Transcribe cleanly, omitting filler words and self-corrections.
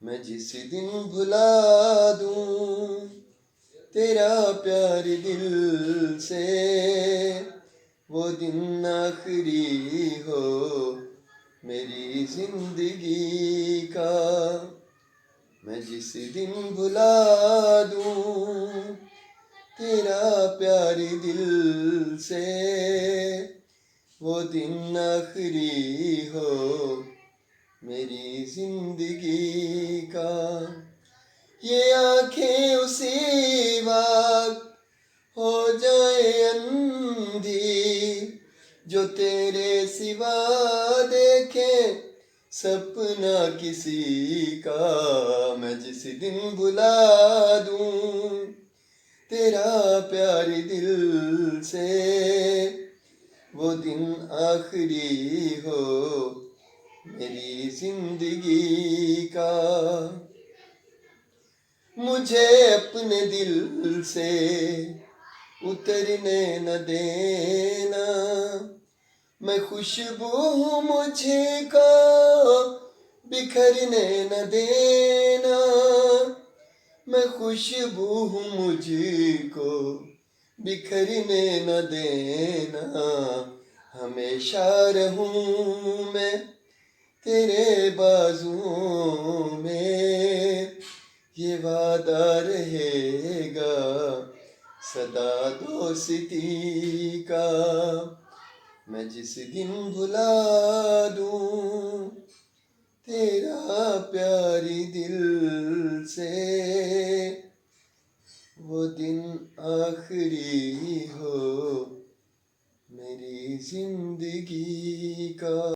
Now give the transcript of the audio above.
मैं जिस दिन भुला दूं तेरा प्यार दिल से, वो दिन आखिरी हो मेरी जिंदगी का। मैं जिस दिन भुला दूं तेरा प्यार दिल से, वो दिन आखिरी हो मेरी जिंदगी का। ये आंखें उसी वक्त हो जाए अंधी जो तेरे सिवा देखे सपना किसी का। मैं जिस दिन भुला दूं तेरा प्यार दिल से, वो दिन आखिरी हो मेरी जिंदगी का। मुझे अपने दिल से उतरने न देना, मैं खुशबू हूँ मुझको बिखरने न देना। मैं खुशबू हूँ मुझको बिखरने न देना। हमेशा रहूँ मैं तेरे बाजुओं में, ये वादा रहेगा सदा दोस्ती का। मैं जिस दिन भुला दूं तेरा प्यारी दिल से, वो दिन आखिरी हो मेरी जिंदगी का।